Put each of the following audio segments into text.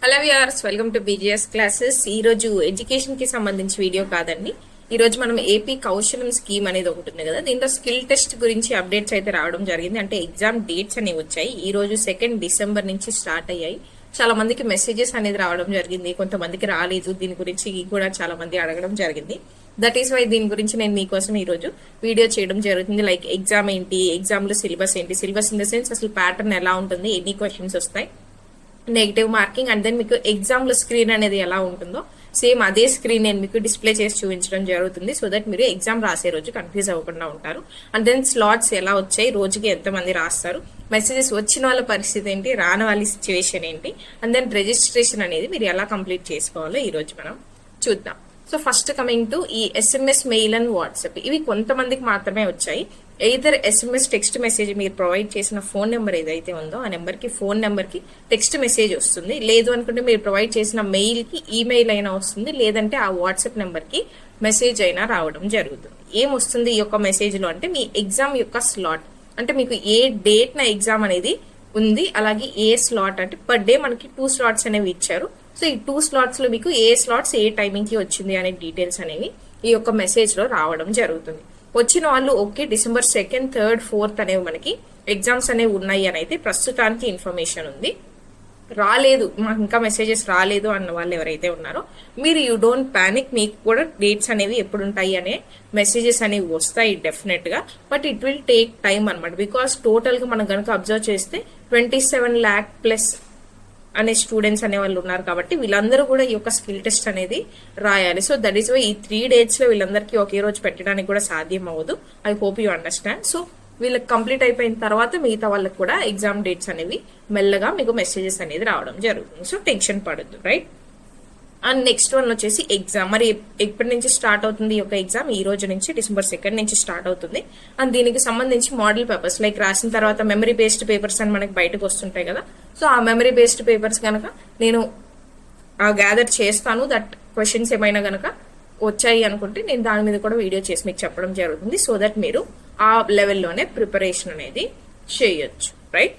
Hello viewers, welcome to BGS classes. ఈ రోజు education కి సంబంధించి వీడియో కాదండి. ఈ రోజు మనం ఏపీ కౌశలం స్కీమ్ అనేది ఒకటి ఉంది కదా, దీంట్లో స్కిల్ టెస్ట్ గురించి అప్డేట్స్ అయితే రావడం జరిగింది. అంటే ఎగ్జామ్ డేట్స్ అనేవి వచ్చాయి. ఈ రోజు 2 డిసెంబర్ నుంచి స్టార్ట్ అయ్యాయి. చాలా మందికి మెసేజెస్ అనేది రావడం జరిగింది, కొంతమందికి రాలేదు. దీని గురించి కూడా చాలా మంది అడగడం జరిగింది. దట్ ఈస్ వై దీని గురించి నేను మీకోసం ఈ రోజు వీడియో చేయడం జరుగుతుంది. లైక్ ఎగ్జామ్ ఏంటి, ఎగ్జామ్ లో సిలబస్ ఏంటి, సిలబస్ ఇన్ ద సెన్స్ అసలు ప్యాటర్న్ ఎలా ఉంటుంది, ఎన్ని క్వశ్చన్స్ వస్తాయి, నెగిటివ్ మార్కింగ్, అండ్ దెన్ మీకు ఎగ్జామ్ లో స్క్రీన్ అనేది ఎలా ఉంటుందో సేమ్ అదే స్క్రీన్ నేను మీకు డిస్ప్లే చేసి చూపించడం జరుగుతుంది. సో దట్ మీరు ఎగ్జామ్ రాసే రోజు కన్ఫ్యూజ్ అవ్వకుండా ఉంటారు. అండ్ దెన్ స్లాట్స్ ఎలా వచ్చాయి, రోజుకి ఎంతమంది రాస్తారు, మెసేజెస్ వచ్చిన వాళ్ళ పరిస్థితి ఏంటి, రాని వాళ్ళ సిచ్యువేషన్ ఏంటి, అండ్ దెన్ రిజిస్ట్రేషన్ అనేది మీరు ఎలా కంప్లీట్ చేసుకోవాలో ఈ రోజు మనం చూద్దాం. సో ఫస్ట్ కమింగ్ టు ఈ SMS, మెయిల్ అండ్ వాట్సాప్, ఇవి కొంతమందికి మాత్రమే వచ్చాయి. ఎయిదర్ SMS టెక్స్ట్ మెసేజ్ మీరు ప్రొవైడ్ చేసిన ఫోన్ నెంబర్ ఏదైతే ఉందో ఆ నెంబర్ కి, ఫోన్ నెంబర్ కి టెక్స్ట్ మెసేజ్ వస్తుంది. లేదు అనుకుంటే మీరు ప్రొవైడ్ చేసిన మెయిల్ కి ఈమెయిల్ అయినా వస్తుంది, లేదంటే ఆ వాట్సాప్ నెంబర్ కి మెసేజ్ అయినా రావడం జరుగుతుంది. ఏం వస్తుంది ఈ యొక్క మెసేజ్ లో అంటే మీ ఎగ్జామ్ యొక్క స్లాట్, అంటే మీకు ఏ డేట్ నా ఎగ్జామ్ అనేది ఉంది, అలాగే ఏ స్లాట్, అంటే పర్ డే మనకి 2 స్లాట్స్ అనేవి ఇచ్చారు. సో ఈ 2 స్లాట్స్ లో మీకు ఏ స్లాట్స్ ఏ టైమింగ్ కి వచ్చింది అనే డీటెయిల్స్ అనేవి ఈ యొక్క మెసేజ్ లో రావడం జరుగుతుంది. వచ్చిన వాళ్ళు okay December 2nd, 3rd, 4th అనేవి మనకి ఎగ్జామ్స్ అనేవి ఉన్నాయి అని అయితే ప్రస్తుతానికి ఇన్ఫర్మేషన్ ఉంది. రాలేదు, మాకు ఇంకా మెసేజెస్ రాలేదు అన్న వాళ్ళు ఎవరైతే ఉన్నారో మీరు యూ డోంట్ ప్యానిక్. మీకు కూడా డేట్స్ అనేవి ఎప్పుడు ఉంటాయి అనే మెసేజెస్ అనేవి వస్తాయి డెఫినెట్ గా, but it will take time అనమాట. బికాస్ టోటల్ గా మనం కనుక అబ్జర్వ్ చేస్తే 27 lakh ప్లస్ అనే స్టూడెంట్స్ అనే వాళ్ళు ఉన్నారు. కాబట్టి వీళ్ళందరూ కూడా ఈ యొక్క స్కిల్ టెస్ట్ అనేది రాయాలి. సో దట్ ఈస్ వై ఈ 3 dates లో వీళ్ళందరికీ ఒకే రోజు పెట్టడానికి కూడా సాధ్యం అవ్వదు. I hope you understand. So వీళ్ళకి కంప్లీట్ అయిపోయిన తర్వాత మిగతా వాళ్ళకి కూడా ఎగ్జామ్ డేట్స్ అనేవి మెల్లగా మీకు మెసేజెస్ అనేది రావడం జరుగుతుంది. సో టెన్షన్ పడద్దు, రైట్. అండ్ నెక్స్ట్ వన్ వచ్చేసి ఎగ్జామ్. మరి ఎప్పటి నుంచి స్టార్ట్ అవుతుంది ఈ యొక్క ఎగ్జామ్? ఈ రోజు నుంచి డిసెంబర్ 2nd నుంచి స్టార్ట్ అవుతుంది. అండ్ దీనికి సంబంధించి మోడల్ పేపర్స్ లైక్ రాసిన తర్వాత మెమరీ బేస్డ్ పేపర్స్ అని మనకి బయటకు వస్తుంటాయి కదా. సో ఆ మెమరీ బేస్డ్ పేపర్స్ కనుక నేను గ్యాదర్ చేస్తాను. దట్ క్వశ్చన్స్ ఏమైనా కనుక వచ్చాయి అనుకుంటే నేను దాని మీద కూడా వీడియో చేసి మీకు చెప్పడం జరుగుతుంది. సో దట్ మీరు ఆ లెవెల్లోనే ప్రిపరేషన్ అనేది చేయొచ్చు, రైట్.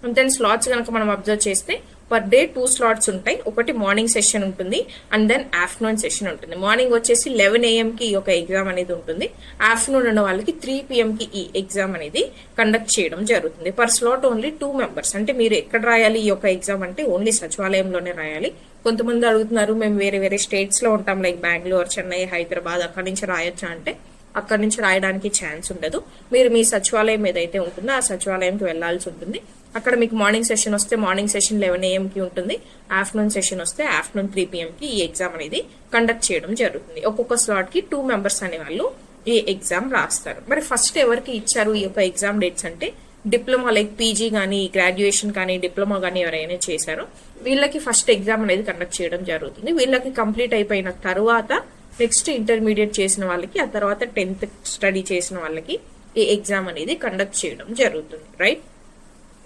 అండ్ దెన్ స్లాట్స్ కనుక మనం అబ్జర్వ్ చేస్తే పర్ డే 2 స్లాట్స్ ఉంటాయి. ఒకటి మార్నింగ్ సెషన్ ఉంటుంది, అండ్ దెన్ ఆఫ్టర్నూన్ సెషన్ ఉంటుంది. మార్నింగ్ వచ్చేసి 11 AM కి ఈ యొక్క ఎగ్జామ్ అనేది ఉంటుంది. ఆఫ్టర్నూన్ ఉన్న వాళ్ళకి 3 PM కి ఈ ఎగ్జామ్ అనేది కండక్ట్ చేయడం జరుగుతుంది. Per slot only 2 members. అంటే మీరు ఎక్కడ రాయాలి ఈ యొక్క ఎగ్జామ్ అంటే ఓన్లీ సచివాలయంలోనే రాయాలి. కొంతమంది అడుగుతున్నారు మేము వేరే వేరే స్టేట్స్ లో ఉంటాం, లైక్ బెంగళూరు, చెన్నై, హైదరాబాద్, అక్కడి నుంచి రాయొచ్చా అంటే అక్కడి నుంచి రాయడానికి ఛాన్స్ ఉండదు. మీరు మీ సచివాలయం ఏదైతే ఉంటుందో ఆ సచివాలయంకి వెళ్లాల్సి ఉంటుంది. అక్కడ మీకు మార్నింగ్ సెషన్ వస్తే మార్నింగ్ సెషన్ 11 AM కి ఉంటుంది. ఆఫ్టర్నూన్ సెషన్ వస్తే ఆఫ్టర్నూన్ 3 PM కి ఈ ఎగ్జామ్ అనేది కండక్ట్ చేయడం జరుగుతుంది. ఒక్కొక్క స్లాట్ కి 2 members అనే వాళ్ళు ఈ ఎగ్జామ్ రాస్తారు. మరి ఫస్ట్ ఎవరికి ఇచ్చారు ఈ యొక్క ఎగ్జామ్ డేట్స్ అంటే డిప్లొమా లైక్ పీజీ కానీ, గ్రాడ్యుయేషన్ కానీ, డిప్లొమా కానీ ఎవరైనా చేశారో వీళ్ళకి ఫస్ట్ ఎగ్జామ్ అనేది కండక్ట్ చేయడం జరుగుతుంది. వీళ్ళకి కంప్లీట్ అయిపోయిన తర్వాత నెక్స్ట్ ఇంటర్మీడియట్ చేసిన వాళ్ళకి, ఆ తర్వాత 10th స్టడీ చేసిన వాళ్ళకి ఈ ఎగ్జామ్ అనేది కండక్ట్ చేయడం జరుగుతుంది, right.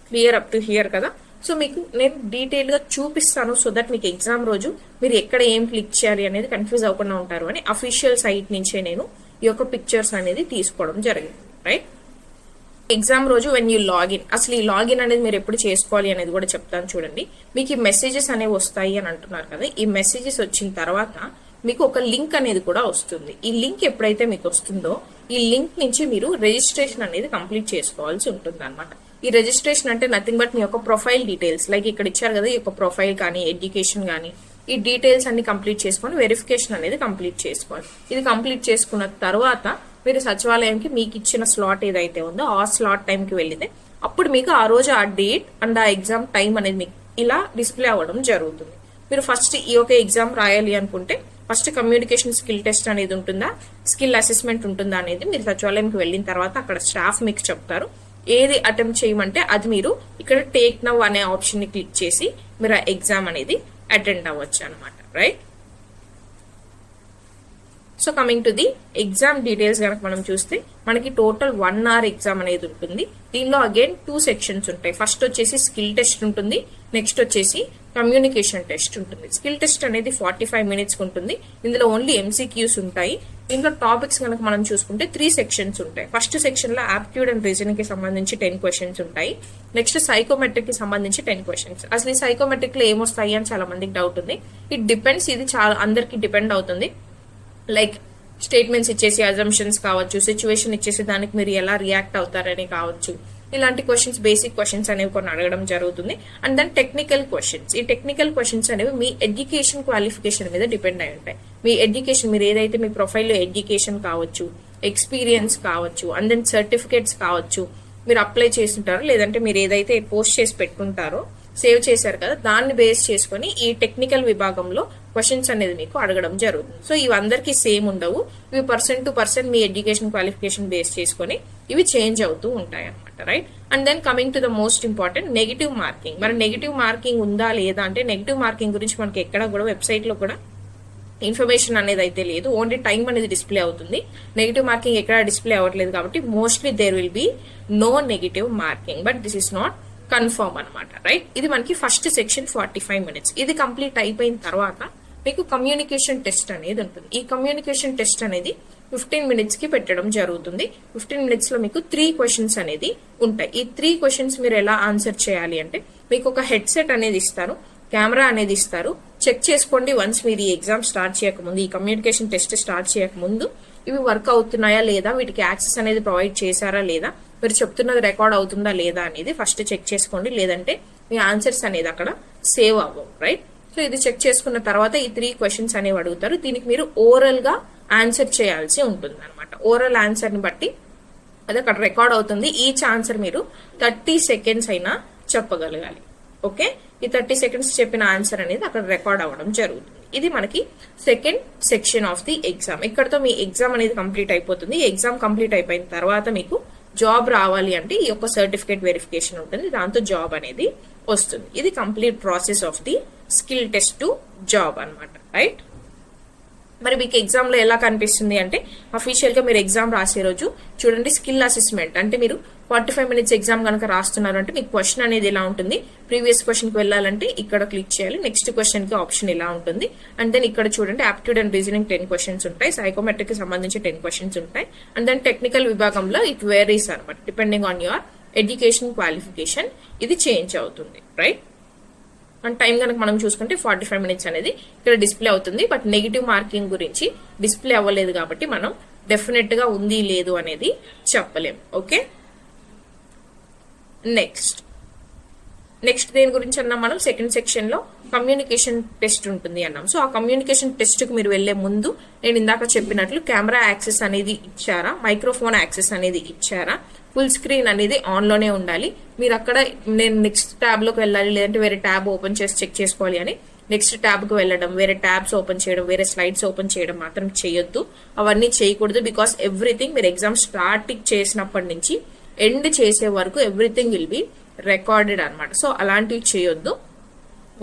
Clear up to hear కదా. సో మీకు నేను డీటెయిల్ గా చూపిస్తాను. సో దట్ మీకు ఎగ్జామ్ రోజు మీరు ఎక్కడ ఏం క్లిక్ చేయాలి అనేది కన్ఫ్యూజ్ అవ్వకుండా ఉంటారు అని అఫీషియల్ సైట్ నుంచే నేను ఈ యొక్క పిక్చర్స్ అనేది తీసుకోవడం జరిగింది, రైట్. ఎగ్జామ్ రోజు వెన్ యూ లాగిన్, అసలు ఈ లాగిన్ అనేది మీరు ఎప్పుడు చేసుకోవాలి అనేది కూడా చెప్తాను చూడండి. మీకు ఈ మెసేజెస్ అనేవి వస్తాయి అని అంటున్నారు కదా. ఈ మెసేజెస్ వచ్చిన తర్వాత మీకు ఒక లింక్ అనేది కూడా వస్తుంది. ఈ లింక్ ఎప్పుడైతే మీకు వస్తుందో ఈ లింక్ నుంచి మీరు రిజిస్ట్రేషన్ అనేది కంప్లీట్ చేసుకోవాల్సి ఉంటుంది అనమాట. ఈ రిజిస్ట్రేషన్ అంటే నథింగ్ బట్ మీ యొక్క ప్రొఫైల్ డీటెయిల్స్, లైక్ ఇక్కడ ఇచ్చారు కదా ఈ యొక్క ప్రొఫైల్ కానీ, ఎడ్యుకేషన్ కానీ, ఈ డీటెయిల్స్ అన్ని కంప్లీట్ చేసుకొని వెరిఫికేషన్ అనేది కంప్లీట్ చేసుకోవాలి. ఇది కంప్లీట్ చేసుకున్న తర్వాత మీరు సచివాలయంకి మీకు ఇచ్చిన స్లాట్ ఏదైతే ఉందో ఆ స్లాట్ టైంకి వెళ్తే అప్పుడు మీకు ఆ రోజు ఆ డేట్ అండ్ ఆ ఎగ్జామ్ టైం అనేది మీకు ఇలా డిస్ప్లే అవ్వడం జరుగుతుంది. మీరు ఫస్ట్ ఈ యొక్క ఎగ్జామ్ రాయాలి అనుకుంటే ఫస్ట్ కమ్యూనికేషన్ స్కిల్ టెస్ట్ అనేది ఉంటుందా, స్కిల్ అసెస్మెంట్ ఉంటుందా అనేది మీరు సచివాలయంకి వెళ్ళిన తర్వాత అక్కడ స్టాఫ్ మీకు చెప్తారు. ఏది అటెంప్ట్ చేయమంటే అది మీరు ఇక్కడ టేక్ నౌ అనే ఆప్షన్ ని క్లిక్ చేసి మీరు ఆ ఎగ్జామ్ అనేది అటెండ్ అవ్వచ్చు అనమాట, right. So coming to the exam details కనుక మనం చూస్తే మనకి టోటల్ 1 hour ఎగ్జామ్ అనేది ఉంటుంది. దీనిలో అగైన్ 2 sections ఉంటాయి. ఫస్ట్ వచ్చేసి స్కిల్ టెస్ట్ ఉంటుంది, నెక్స్ట్ వచ్చేసి కమ్యూనికేషన్ టెస్ట్ ఉంటుంది. స్కిల్ టెస్ట్ అనేది 45 minutes ఉంటుంది. ఇందులో ఓన్లీ MCQs ఉంటాయి. దీంట్లో టాపిక్స్ కనుక మనం చూసుకుంటే 3 sections ఉంటాయి. ఫస్ట్ సెక్షన్ లో ఆప్టిట్యూడ్ అండ్ రీజనింగ్ కి సంబంధించి 10 questions ఉంటాయి. నెక్స్ట్ సైకోమెట్రిక్ కి సంబంధించి 10 questions. అసలు ఈ సైకోమెట్రిక్ లో ఏమొస్తాయి అని చాలా మందికి డౌట్ ఉంది. ఇట్ డిపెండ్స్, ఇది చాలా అందరికి డిపెండ్ అవుతుంది. లైక్ స్టేట్మెంట్స్ ఇచ్చేసి అజంప్షన్స్ కావచ్చు, సిచ్యువేషన్ ఇచ్చేసి దానికి మీరు ఎలా రియాక్ట్ అవుతారని కావచ్చు, ఇలాంటి క్వశ్చన్స్, బేసిక్ క్వశ్చన్స్ అనేవి కొన్ని అడగడం జరుగుతుంది. And then technical questions. ఈ టెక్నికల్ క్వశ్చన్స్ అనేవి మీ ఎడ్యుకేషన్ క్వాలిఫికేషన్ మీద డిపెండ్ అయి ఉంటాయి. మీ ఎడ్యుకేషన్, మీరు ఏదైతే మీ ప్రొఫైల్లో ఎడ్యుకేషన్ కావచ్చు, ఎక్స్పీరియన్స్ కావచ్చు, అండ్ దెన్ సర్టిఫికేట్స్ కావచ్చు, మీరు అప్లై చేస్తుంటారో లేదంటే మీరు ఏదైతే పోస్ట్ చేసి పెట్టుకుంటారో, సేవ్ చేశారు కదా, దాన్ని బేస్ చేసుకుని ఈ టెక్నికల్ విభాగంలో క్వశ్చన్స్ అనేది మీకు అడగడం జరుగుతుంది. సో ఇవి అందరికీ సేమ్ ఉండవు. ఇవి పర్సన్ టు పర్సన్ మీ ఎడ్యుకేషన్ క్వాలిఫికేషన్ బేస్ చేసుకుని ఇవి చేంజ్ అవుతూ ఉంటాయి అనమాట, right? And then coming to the most important, negative marking. మరి నెగిటివ్ మార్కింగ్ ఉందా లేదా అంటే, నెగిటివ్ మార్కింగ్ గురించి మనకి ఎక్కడ కూడా వెబ్సైట్ లో కూడా ఇన్ఫర్మేషన్ అనేది అయితే లేదు. ఓన్లీ టైం అనేది డిస్ప్లే అవుతుంది. నెగిటివ్ మార్కింగ్ ఎక్కడ డిస్ప్లే అవ్వట్లేదు కాబట్టి mostly there will be no negative marking, but this is not confirm అనమాట, రైట్? ఇది మనకి ఫస్ట్ సెక్షన్ 45 minutes. ఇది కంప్లీట్ అయిపోయిన తర్వాత మీకు కమ్యూనికేషన్ టెస్ట్ అనేది ఉంటుంది. ఈ కమ్యూనికేషన్ టెస్ట్ అనేది 15 minutes కి పెట్టడం జరుగుతుంది. 15 minutes లో మీకు 3 questions అనేది ఉంటాయి. ఈ 3 questions మీరు ఎలా ఆన్సర్ చేయాలి అంటే, మీకు ఒక హెడ్సెట్ అనేది ఇస్తారు, కెమెరా అనేది ఇస్తారు. చెక్ చేసుకోండి వన్స్ మీరు ఈ ఎగ్జామ్ స్టార్ట్ చేయకముందు, ఈ కమ్యూనికేషన్ టెస్ట్ స్టార్ట్ చేయకముందు ఇవి వర్క్ అవుతున్నాయా లేదా, వీటికి యాక్సెస్ అనేది ప్రొవైడ్ చేశారా లేదా, మీరు చెప్తున్నది రికార్డ్ అవుతుందా లేదా అనేది ఫస్ట్ చెక్ చేసుకోండి. లేదంటే మీ ఆన్సర్స్ అనేది అక్కడ సేవ్ అవ్వవు, రైట్? సో ఇది చెక్ చేసుకున్న తర్వాత ఈ 3 questions అనేవి అడుగుతారు. దీనికి మీరు ఓరల్ గా ఆన్సర్ చేయాల్సి ఉంటుంది అనమాట. ఓరల్ ఆన్సర్ ని బట్టి అది అక్కడ రికార్డ్ అవుతుంది. ఈచ్ ఆన్సర్ మీరు 30 seconds అయినా చెప్పగలగాలి. ఓకే, ఈ 30 seconds చెప్పిన ఆన్సర్ అనేది అక్కడ రికార్డ్ అవ్వడం జరుగుతుంది. ఇది మనకి second section of the exam. ఇక్కడతో మీ ఎగ్జామ్ అనేది కంప్లీట్ అయిపోతుంది. ఈ ఎగ్జామ్ కంప్లీట్ అయిపోయిన తర్వాత మీకు జాబ్ రావాలి అంటే ఈ యొక్క సర్టిఫికేట్ వెరిఫికేషన్ ఉంటుంది, దాంతో జాబ్ అనేది వస్తుంది. ఇది complete process of the skill test to job అన్నమాట, రైట్? మరి మీకు ఎగ్జామ్ లో ఎలా కనిపిస్తుంది అంటే, అఫీషియల్ గా మీరు ఎగ్జామ్ రాసే రోజు చూడండి, స్కిల్ అసెస్మెంట్ అంటే మీరు 45 minutes ఎగ్జామ్ కనుక రాస్తున్నారు అంటే మీకు క్వశ్చన్ అనేది ఎలా ఉంటుంది, ప్రీవియస్ క్వశ్చన్ కి వెళ్ళాలంటే ఇక్కడ క్లిక్ చేయాలి, నెక్స్ట్ క్వశ్చన్ కి ఆప్షన్ ఇలా ఉంటుంది. అండ్ దెన్ ఇక్కడ చూడండి ఆప్టిట్యూడ్ అండ్ రీజనింగ్ 10 questions ఉంటాయి, సైకోమెట్రిక్ కి సంబంధించి 10 questions ఉంటాయి. అండ్ దెన్ టెక్నికల్ విభాగంలో ఇట్ వేరీస్ అనమాట, depending on your education qualification ఇది చేంజ్ అవుతుంది, రైట్? అండ్ టైం కనుక మనం చూసుకుంటే 45 minutes అనేది ఇక్కడ డిస్ప్లే అవుతుంది. బట్ నెగిటివ్ మార్కింగ్ గురించి డిస్ప్లే అవ్వలేదు కాబట్టి మనం డెఫినెట్ గా ఉంది లేదు అనేది చెప్పలేం. ఓకే, నెక్స్ట్ దేని గురించి అన్నాం మనం, సెకండ్ సెక్షన్ లో కమ్యూనికేషన్ టెస్ట్ ఉంటుంది అన్నాం. సో ఆ కమ్యూనికేషన్ టెస్ట్ కు మీరు వెళ్లే ముందు నేను ఇందాక చెప్పినట్లు కెమెరా యాక్సెస్ అనేది ఇచ్చారా, మైక్రోఫోన్ యాక్సెస్ అనేది ఇచ్చారా, ఫుల్ స్క్రీన్ అనేది ఆన్ లోనే ఉండాలి. మీరు అక్కడ నేను నెక్స్ట్ ట్యాబ్ లోకి వెళ్ళాలి, లేదంటే వేరే ట్యాబ్ ఓపెన్ చేసి చెక్ చేసుకోవాలి అని నెక్స్ట్ ట్యాబ్ కు వెళ్ళడం, వేరే ట్యాబ్స్ ఓపెన్ చేయడం, వేరే స్లైడ్స్ ఓపెన్ చేయడం మాత్రం చేయొద్దు. అవన్నీ చేయకూడదు. బికాస్ ఎవ్రీథింగ్ మీరు ఎగ్జామ్ స్టార్టింగ్ చేసినప్పటి నుంచి ఎండ్ చేసే వరకు ఎవ్రీథింగ్ విల్ బి రికార్డెడ్ అనమాట. సో అలాంటివి చేయొద్దు.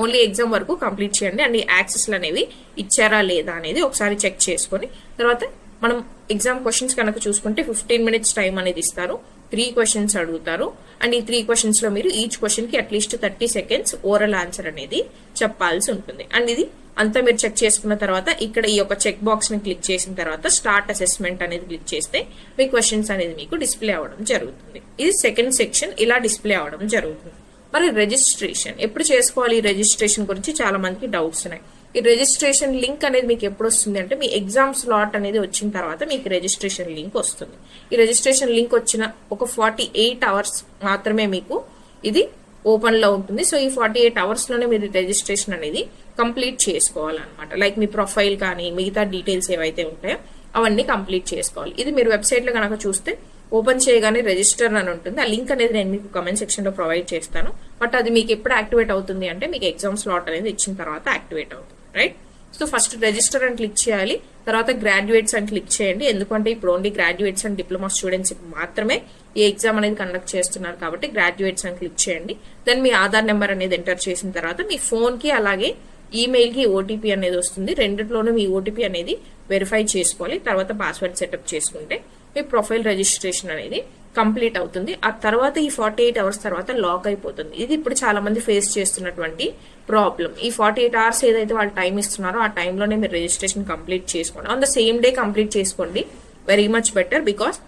ఓన్లీ ఎగ్జామ్ వరకు కంప్లీట్ చేయండి. అండ్ ఈ యాక్సెస్లు అనేవి ఇచ్చారా లేదా అనేది ఒకసారి చెక్ చేసుకొని తర్వాత మనం ఎగ్జామ్ క్వశ్చన్స్ కనుక చూసుకుంటే 15 minutes టైం అనేది ఇస్తారు. 3 questions అడుగుతారు. అండ్ ఈ 3 questions లో మీరు ఈచ్ క్వశ్చన్ కి అట్లీస్ట్ 30 seconds ఓరల్ ఆన్సర్ అనేది చెప్పాల్సి ఉంటుంది. అండ్ ఇది అంతా మీరు చెక్ చేసుకున్న తర్వాత ఇక్కడ ఈ యొక్క చెక్ బాక్స్ ని క్లిక్ చేసిన తర్వాత స్టార్ట్ అసెస్మెంట్ అనేది క్లిక్ చేస్తే మీ క్వశ్చన్స్ అనేది మీకు డిస్ప్లే అవ్వడం జరుగుతుంది. ఇది సెకండ్ సెక్షన్, ఇలా డిస్ప్లే అవ్వడం జరుగుతుంది. మరి రిజిస్ట్రేషన్ ఎప్పుడు చేసుకోవాలి? ఈ రిజిస్ట్రేషన్ గురించి చాలా మందికి డౌట్స్ ఉన్నాయి. ఈ రిజిస్ట్రేషన్ లింక్ అనేది మీకు ఎప్పుడు వస్తుంది అంటే, మీ ఎగ్జామ్ స్లాట్ అనేది వచ్చిన తర్వాత మీకు రిజిస్ట్రేషన్ లింక్ వస్తుంది. ఈ రిజిస్ట్రేషన్ లింక్ వచ్చిన ఒక 48 hours మాత్రమే మీకు ఇది ఓపెన్ లో ఉంటుంది. సో ఈ 48 hours లోనే మీరు రిజిస్ట్రేషన్ అనేది కంప్లీట్ చేసుకోవాలన్నమాట. లైక్ మీ ప్రొఫైల్ కానీ మిగతా డీటెయిల్స్ ఏవైతే ఉంటాయో అవన్నీ కంప్లీట్ చేసుకోవాలి. ఇది మీరు వెబ్సైట్ లో కనుక చూస్తే ఓపెన్ చేయగానే రిజిస్టర్ అని ఉంటుంది. ఆ లింక్ అనేది నేను మీకు కమెంట్ సెక్షన్ లో ప్రొవైడ్ చేస్తాను. బట్ అది మీకు ఎప్పుడు యాక్టివేట్ అవుతుంది అంటే మీకు ఎగ్జామ్ స్లాట్ అనేది ఇచ్చిన తర్వాత యాక్టివేట్ అవుతుంది, రైట్? సో ఫస్ట్ రిజిస్టర్ అని క్లిక్ చేయాలి. తర్వాత గ్రాడ్యుయేట్స్ అని క్లిక్ చేయండి. ఎందుకంటే ఇప్పుడు only graduates and diploma students మాత్రమే ఈ ఎగ్జామ్ అనేది కండక్ట్ చేస్తున్నారు కాబట్టి గ్రాడ్యుయేట్స్ అని క్లిక్ చేయండి. దెన్ మీ ఆధార్ నెంబర్ అనేది ఎంటర్ చేసిన తర్వాత మీ ఫోన్ కి అలాగే ఈమెయిల్ కి ఓటీపీ అనేది వస్తుంది. రెండిట్లోనూ మీ ఓటీపీ అనేది వెరిఫై చేసుకోవాలి. తర్వాత పాస్వర్డ్ సెటప్ చేసుకుంటే మీ ప్రొఫైల్ రిజిస్ట్రేషన్ అనేది కంప్లీట్ అవుతుంది. ఆ తర్వాత ఈ 48 అవర్స్ తర్వాత లాక్ అయిపోతుంది. ఇది ఇప్పుడు చాలా మంది ఫేస్ చేస్తున్నటువంటి ప్రాబ్లం. ఈ 48 అవర్స్ ఏదైతే వాళ్ళు టైం ఇస్తున్నారో ఆ టైంలోనే మీరు రిజిస్ట్రేషన్ కంప్లీట్ చేసుకోండి. On the same day complete చేసుకోండి, వెరీ మచ్ బెటర్. బికాస్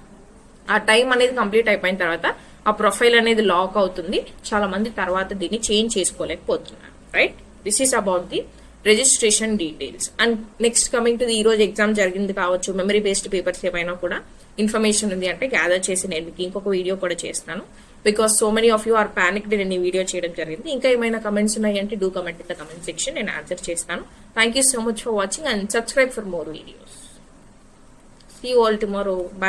ఆ టైం అనేది కంప్లీట్ అయిపోయిన తర్వాత ఆ ప్రొఫైల్ అనేది లాక్ అవుతుంది. చాలా మంది తర్వాత దీన్ని చేంజ్ చేసుకోలేకపోతున్నారు. Right, this is about the registration details. And next coming to the ఈ రోజు ఎగ్జామ్ జరిగింది కావచ్చు, మెమరీ బేస్డ్ పేపర్స్ ఏమైనా కూడా ఇన్ఫర్మేషన్ ఉంది అంటే గ్యాదర్ చేసి నేను మీకు ఇంకొక వీడియో కూడా చేస్తాను. Because so many of you are panicked, నేను ఈ వీడియో చేయడం జరిగింది. ఇంకా ఏమైనా కమెంట్స్ ఉన్నాయి అంటే do comment in the comment section, నేను ఆన్సర్ చేస్తాను. Thank you so much for watching and subscribe for more videos. See you all tomorrow. Bye.